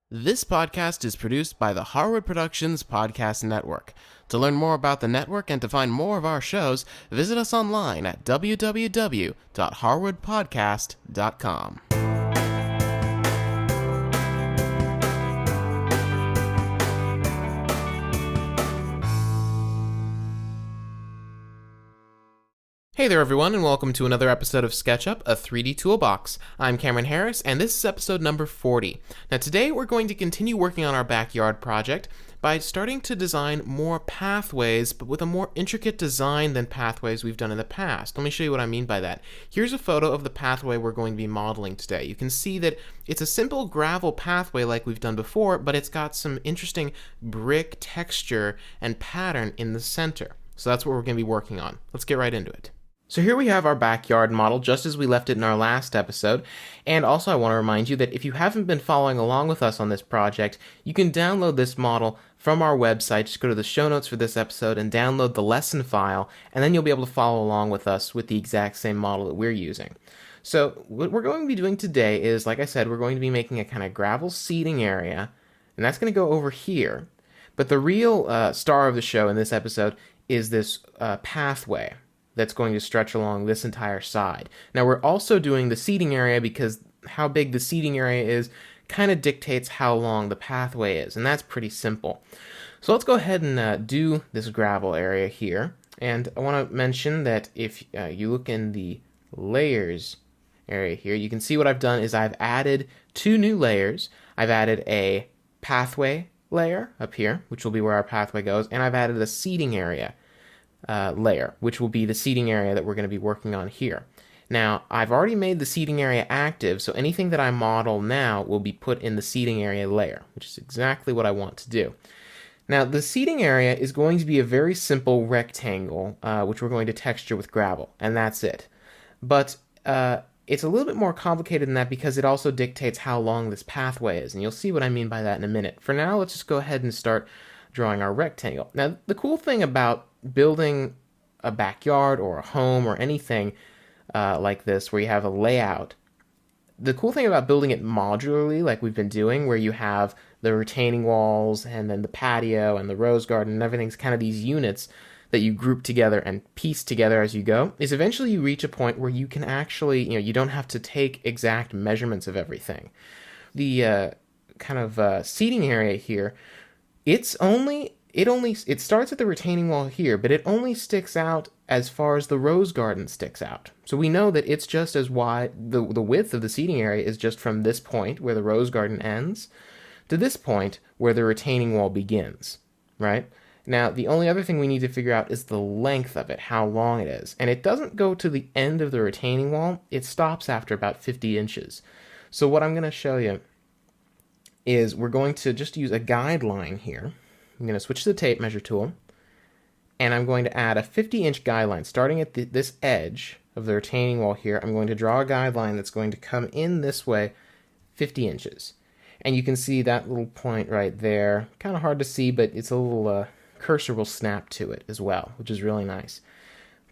This podcast is produced by the Harwood Productions Podcast Network. To learn more about the network and to find more of our shows, visit us online at www.harwoodpodcast.com. Hey there everyone, and welcome to another episode of Sketchup, a 3D toolbox. I'm Cameron Harris, and this is episode number 40. Now today we're going to continue working on our backyard project by starting to design more pathways, but with a more intricate design than pathways we've done in the past. Let me show you what I mean by that. Here's a photo of the pathway we're going to be modeling today. You can see that it's a simple gravel pathway like we've done before, but it's got some interesting brick texture and pattern in the center. So that's what we're going to be working on. Let's get right into it. So here we have our backyard model just as we left it in our last episode, and also I want to remind you that if you haven't been following along with us on this project, you can download this model from our website. Just go to the show notes for this episode and download the lesson file, and then you'll be able to follow along with us with the exact same model that we're using. So what we're going to be doing today is, like I said, we're going to be making a kind of gravel seating area, and that's going to go over here, but the real star of the show in this episode is this pathway that's going to stretch along this entire side. Now we're also doing the seating area because how big the seating area is kind of dictates how long the pathway is, and that's pretty simple. So let's go ahead and do this gravel area here. And I want to mention that if you look in the layers area here, you can see what I've done is I've added two new layers. I've added a pathway layer up here, which will be where our pathway goes, and I've added a seating area layer, which will be the seating area that we're going to be working on here. Now, I've already made the seating area active, so anything that I model now will be put in the seating area layer, which is exactly what I want to do. Now, the seating area is going to be a very simple rectangle, which we're going to texture with gravel, and that's it. But it's a little bit more complicated than that because it also dictates how long this pathway is, and you'll see what I mean by that in a minute. For now, let's just go ahead and start drawing our rectangle. Now, the cool thing about building a backyard or a home or anything like this where you have a layout, the cool thing about building it modularly like we've been doing, where you have the retaining walls and then the patio and the rose garden and everything's kind of these units that you group together and piece together as you go, is eventually you reach a point where you can actually, you don't have to take exact measurements of everything. The kind of seating area here, it starts at the retaining wall here, but it only sticks out as far as the rose garden sticks out. So we know that it's just as wide, the width of the seating area is just from this point where the rose garden ends to this point where the retaining wall begins, right? Now, the only other thing we need to figure out is the length of it, how long it is. And it doesn't go to the end of the retaining wall, it stops after about 50 inches. So what I'm going to show you is we're going to just use a guideline here. I'm going to switch to the tape measure tool, and I'm going to add a 50-inch guideline. Starting at this edge of the retaining wall here, I'm going to draw a guideline that's going to come in this way 50 inches. And you can see that little point right there. Kind of hard to see, but it's a little cursor will snap to it as well, which is really nice.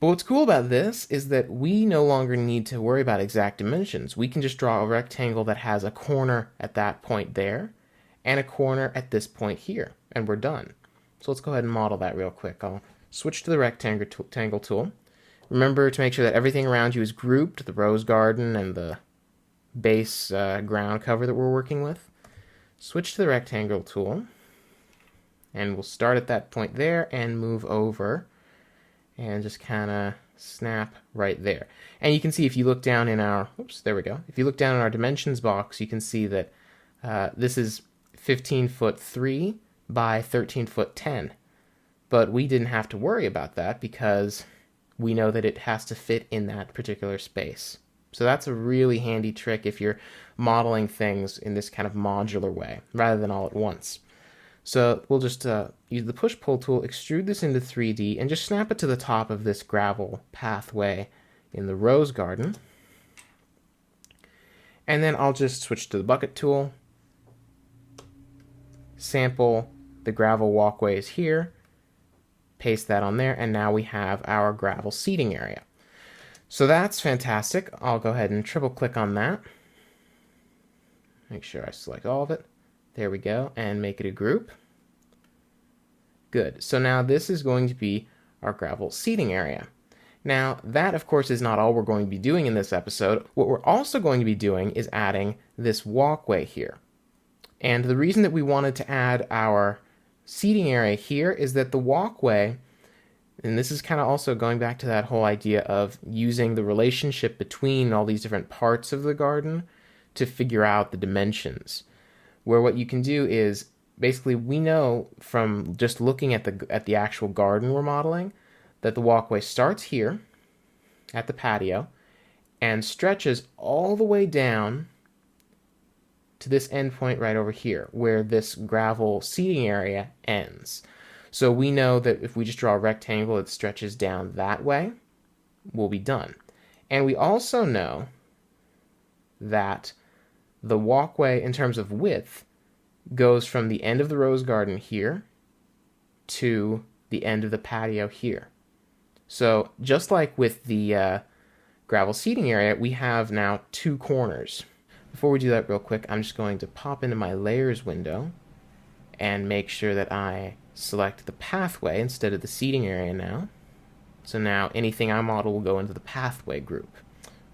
But what's cool about this is that we no longer need to worry about exact dimensions. We can just draw a rectangle that has a corner at that point there and a corner at this point here, and we're done. So let's go ahead and model that real quick. I'll switch to the rectangle tool. Remember to make sure that everything around you is grouped, the rose garden and the base ground cover that we're working with. Switch to the rectangle tool, and we'll start at that point there and move over and just kind of snap right there. And you can see if you look down in our, there we go. If you look down in our dimensions box, you can see that this is 15 foot 3 by 13 foot 10. But we didn't have to worry about that because we know that it has to fit in that particular space. So that's a really handy trick if you're modeling things in this kind of modular way rather than all at once. So we'll just use the push-pull tool, extrude this into 3D, and just snap it to the top of this gravel pathway in the rose garden. And then I'll just switch to the bucket tool, sample the gravel walkways here, paste that on there, and now we have our gravel seating area. So that's fantastic. I'll go ahead and triple click on that. Make sure I select all of it. There we go, and make it a group. Good. So now this is going to be our gravel seating area. Now, that, of course, is not all we're going to be doing in this episode. What we're also going to be doing is adding this walkway here. And the reason that we wanted to add our seating area here is that the walkway, and this is kind of also going back to that whole idea of using the relationship between all these different parts of the garden to figure out the dimensions. Where what you can do is, basically, we know from just looking at the actual garden we're modeling that the walkway starts here at the patio and stretches all the way down to this endpoint right over here where this gravel seating area ends. So we know that if we just draw a rectangle that stretches down that way, we'll be done. And we also know that the walkway, in terms of width, goes from the end of the rose garden here to the end of the patio here. So just like with the gravel seating area, we have now two corners. Before we do that real quick, I'm just going to pop into my layers window and make sure that I select the pathway instead of the seating area now. So now anything I model will go into the pathway group,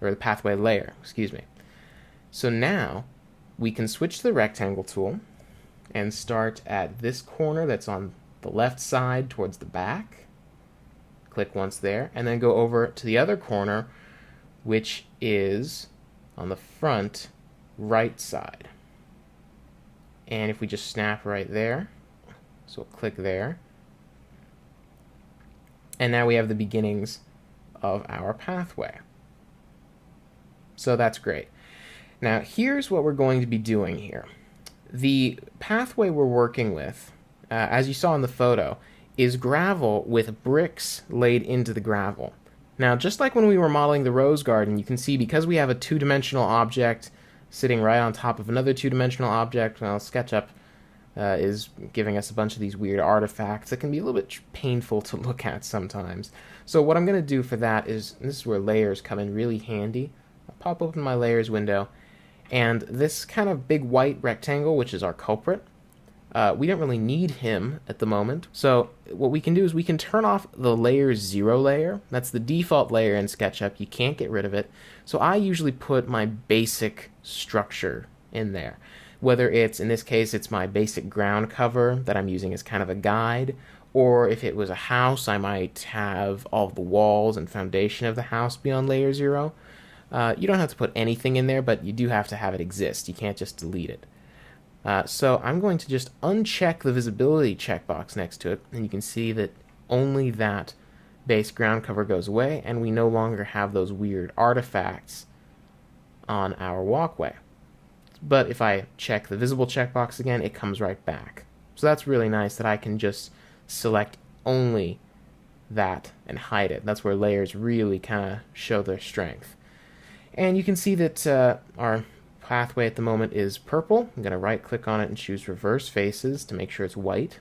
or the pathway layer, excuse me. So now we can switch to the rectangle tool and start at this corner that's on the left side towards the back. Click once there, and then go over to the other corner, which is on the front right side. And if we just snap right there, so we'll click there, and now we have the beginnings of our pathway. So that's great. Now here's what we're going to be doing here. The pathway we're working with, as you saw in the photo, is gravel with bricks laid into the gravel. Now, just like when we were modeling the rose garden, you can see because we have a two-dimensional object sitting right on top of another two-dimensional object, well, Sketchup is giving us a bunch of these weird artifacts that can be a little bit painful to look at sometimes. So what I'm going to do for that is, and this is where layers come in really handy. I'll pop open my layers window, and this kind of big white rectangle, which is our culprit, we don't really need him at the moment. So what we can do is we can turn off the layer 0 layer. That's the default layer in SketchUp. You can't get rid of it. So I usually put my basic structure in there. Whether it's, in this case, it's my basic ground cover that I'm using as kind of a guide, or if it was a house, I might have all of the walls and foundation of the house be on layer 0. You don't have to put anything in there, but you do have to have it exist. You can't just delete it. So I'm going to just uncheck the visibility checkbox next to it, and you can see that only that base ground cover goes away, and we no longer have those weird artifacts on our walkway. But if I check the visible checkbox again, it comes right back. So that's really nice that I can just select only that and hide it. That's where layers really kind of show their strength. And you can see that our pathway at the moment is purple. I'm going to right click on it and choose reverse faces to make sure it's white.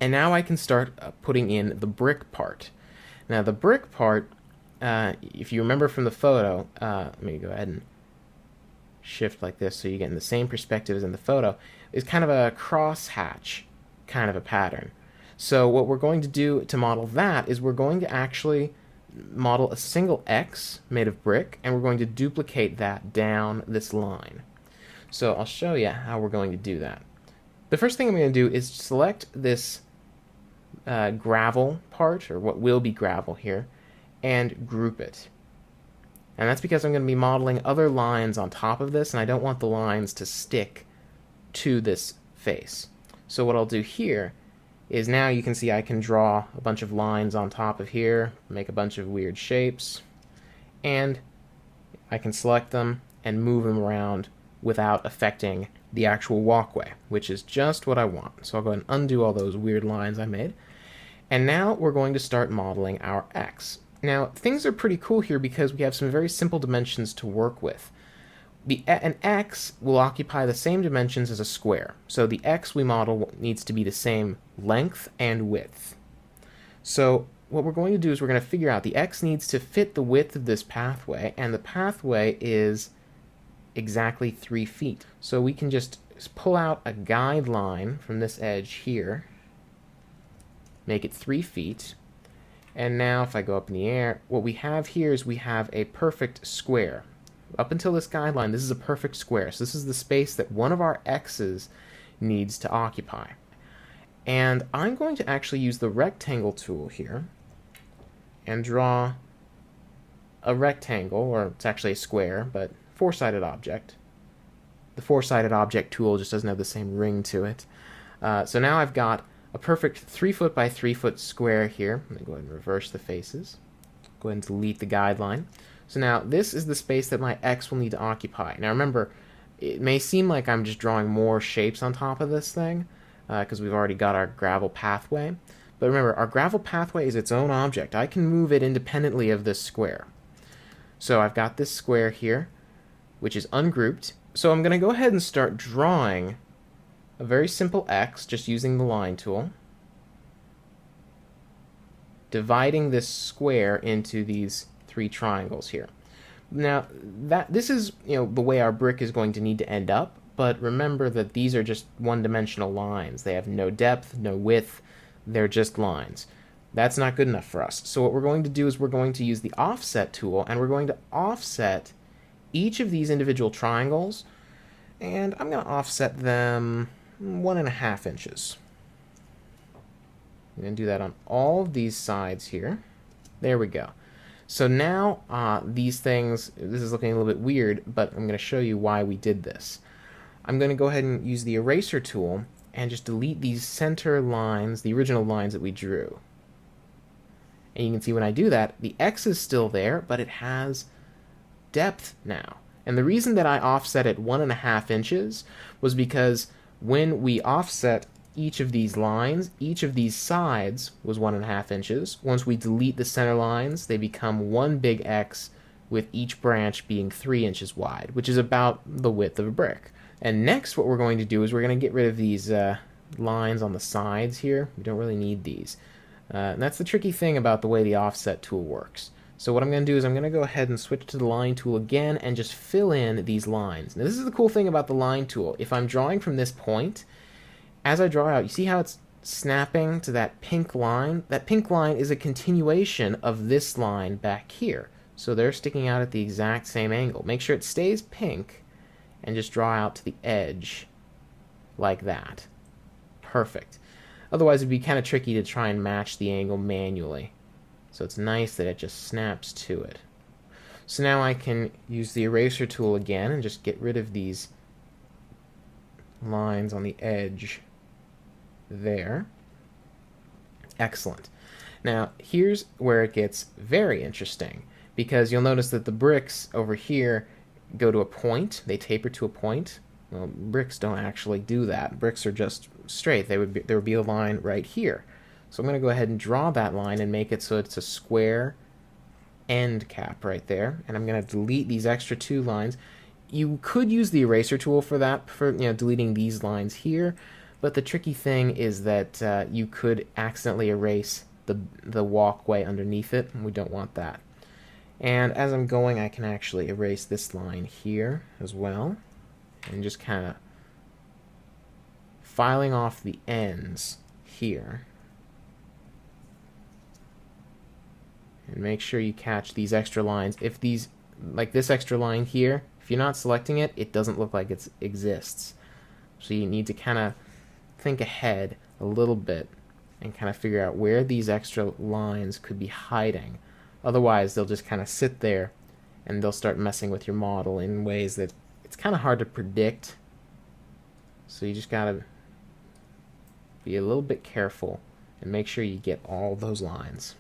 And now I can start putting in the brick part. Now the brick part, if you remember from the photo, let me go ahead and shift like this so you get in the same perspective as in the photo, is kind of a crosshatch kind of a pattern. So what we're going to do to model that is we're going to actually model a single X made of brick, and we're going to duplicate that down this line. So I'll show you how we're going to do that. The first thing I'm going to do is select this gravel part, or what will be gravel here, and group it. And that's because I'm going to be modeling other lines on top of this, and I don't want the lines to stick to this face. So what I'll do here is now you can see I can draw a bunch of lines on top of here, make a bunch of weird shapes, and I can select them and move them around without affecting the actual walkway, which is just what I want. So I'll go ahead and undo all those weird lines I made. And now we're going to start modeling our X. Now, things are pretty cool here because we have some very simple dimensions to work with. An X will occupy the same dimensions as a square, so the X we model needs to be the same length and width. So what we're going to do is we're going to figure out the X needs to fit the width of this pathway, and the pathway is exactly 3 feet. So we can just is pull out a guideline from this edge here, make it 3 feet, and now if I go up in the air, what we have here is we have a perfect square. Up until this guideline, this is a perfect square. So this is the space that one of our x's needs to occupy. And I'm going to actually use the rectangle tool here and draw a rectangle, or it's actually a square, but four-sided object. The four-sided object tool just doesn't have the same ring to it. So now I've got a perfect 3 foot by 3 foot square here. I'm going to go ahead and reverse the faces. Go ahead and delete the guideline. So now this is the space that my x will need to occupy. Now remember, it may seem like I'm just drawing more shapes on top of this thing, because we've already got our gravel pathway. But remember, our gravel pathway is its own object. I can move it independently of this square. So I've got this square here, which is ungrouped. So I'm going to go ahead and start drawing a very simple x, just using the line tool, dividing this square into these 3 triangles here. Now, this is the way our brick is going to need to end up, but remember that these are just one-dimensional lines. They have no depth, no width, they're just lines. That's not good enough for us. So what we're going to do is we're going to use the offset tool, and we're going to offset each of these individual triangles, and I'm going to offset them 1.5 inches. I'm going to do that on all of these sides here. There we go. So now these things, this is looking a little bit weird, but I'm going to show you why we did this. I'm going to go ahead and use the eraser tool and just delete these center lines, the original lines that we drew. And you can see when I do that, the X is still there, but it has depth now. And the reason that I offset it 1.5 inches was because when we offset each of these lines, each of these sides was 1.5 inches. Once we delete the center lines, they become one big X with each branch being 3 inches wide, which is about the width of a brick. And next what we're going to do is we're going to get rid of these lines on the sides here. We don't really need these. And that's the tricky thing about the way the offset tool works. So what I'm going to do is I'm going to go ahead and switch to the line tool again and just fill in these lines. Now this is the cool thing about the line tool. If I'm drawing from this point, as I draw out, you see how it's snapping to that pink line? That pink line is a continuation of this line back here. So they're sticking out at the exact same angle. Make sure it stays pink and just draw out to the edge like that. Perfect. Otherwise it'd be kind of tricky to try and match the angle manually. So it's nice that it just snaps to it. So now I can use the eraser tool again and just get rid of these lines on the edge there. Excellent. Now here's where it gets very interesting, because you'll notice that the bricks over here go to a point, they taper to a point. Well, bricks don't actually do that. Bricks are just straight. There would be a line right here. So I'm going to go ahead and draw that line and make it so it's a square end cap right there. And I'm going to delete these extra 2 lines. You could use the eraser tool for that, for deleting these lines here. But the tricky thing is that you could accidentally erase the walkway underneath it, and we don't want that. And as I'm going, I can actually erase this line here as well, and just kind of filing off the ends here. And make sure you catch these extra lines. If these, like this extra line here, if you're not selecting it, it doesn't look like it exists. So you need to kind of think ahead a little bit and kind of figure out where these extra lines could be hiding. Otherwise, they'll just kind of sit there and they'll start messing with your model in ways that it's kind of hard to predict. So you just got to be a little bit careful and make sure you get all those lines.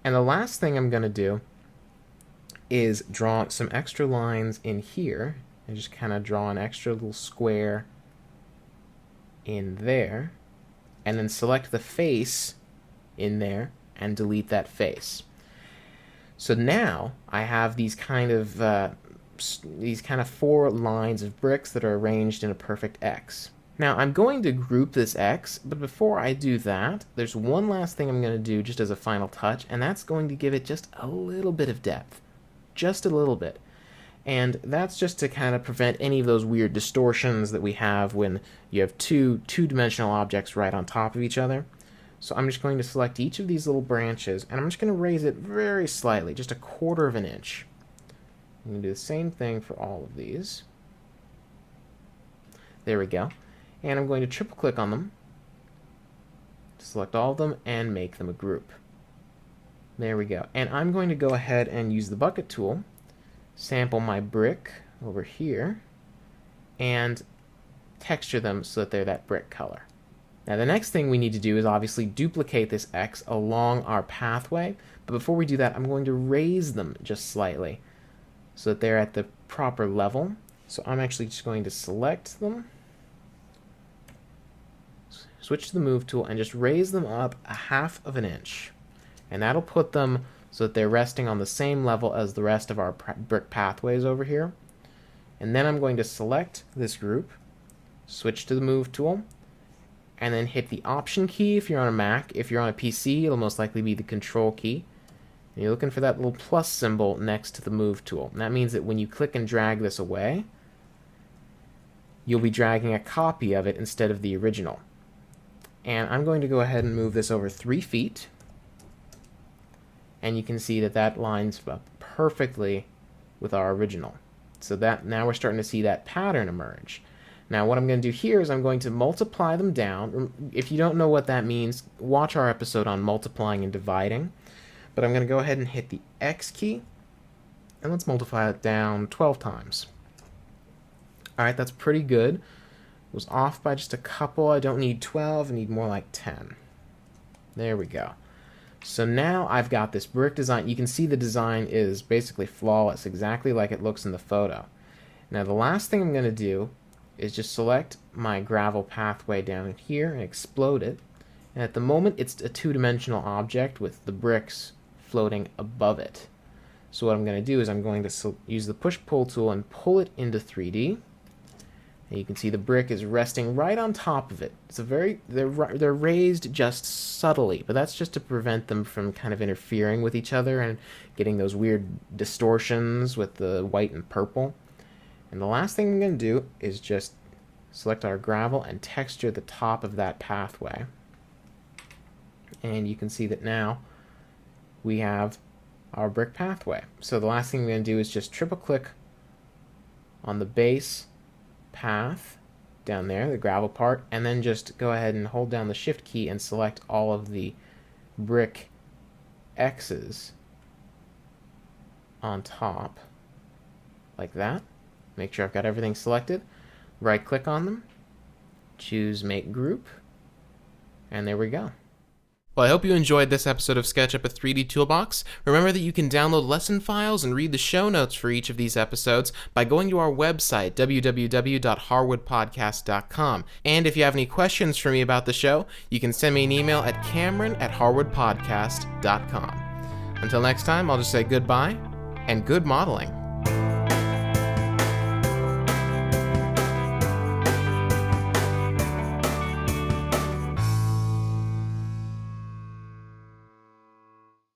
And the last thing I'm going to do is draw some extra lines in here and just kind of draw an extra little square in there, and then select the face in there and delete that face. So now I have these kind of 4 lines of bricks that are arranged in a perfect X. Now I'm going to group this X, but before I do that, there's one last thing I'm going to do just as a final touch, and that's going to give it just a little bit of depth. Just a little bit. And that's just to kind of prevent any of those weird distortions that we have when you have two-dimensional objects right on top of each other. So I'm just going to select each of these little branches, and I'm just going to raise it very slightly, just 1/4 of an inch. I'm going to do the same thing for all of these. There we go. And I'm going to triple click on them, select all of them, and make them a group. There we go. And I'm going to go ahead and use the bucket tool, sample my brick over here, and texture them so that they're that brick color. Now the next thing we need to do is obviously duplicate this X along our pathway, but before we do that, I'm going to raise them just slightly so that they're at the proper level. So I'm actually just going to select them, switch to the move tool, and just raise them up 1/2 of an inch. And that'll put them so that they're resting on the same level as the rest of our brick pathways over here. And then I'm going to select this group, switch to the move tool, and then hit the Option key if you're on a Mac. If you're on a PC, it'll most likely be the Control key. And you're looking for that little plus symbol next to the move tool. And that means that when you click and drag this away, you'll be dragging a copy of it instead of the original. And I'm going to go ahead and move this over 3 feet. And you can see that that lines up perfectly with our original. So that now we're starting to see that pattern emerge. Now what I'm going to do here is I'm going to multiply them down. If you don't know what that means, watch our episode on multiplying and dividing. But I'm going to go ahead and hit the X key, and let's multiply it down 12 times. Alright, that's pretty good. It was off by just a couple. I don't need 12, I need more like 10. There we go. So now I've got this brick design. You can see the design is basically flawless, exactly like it looks in the photo. Now the last thing I'm going to do is just select my gravel pathway down here and explode it. And at the moment it's a two-dimensional object with the bricks floating above it. So what I'm going to do is I'm going to use the push-pull tool and pull it into 3D. And you can see the brick is resting right on top of it. It's they're raised just subtly, but that's just to prevent them from kind of interfering with each other and getting those weird distortions with the white and purple. And the last thing I'm going to do is just select our gravel and texture the top of that pathway. And you can see that now we have our brick pathway. So the last thing I'm going to do is just triple click on the base path down there, the gravel part, and then just go ahead and hold down the Shift key and select all of the brick X's on top, like that. Make sure I've got everything selected. Right click on them, choose Make Group, and there we go. Well, I hope you enjoyed this episode of Sketchup, a 3D Toolbox. Remember that you can download lesson files and read the show notes for each of these episodes by going to our website, www.harwoodpodcast.com. And if you have any questions for me about the show, you can send me an email at cameron@harwoodpodcast.com. Until next time, I'll just say goodbye and good modeling.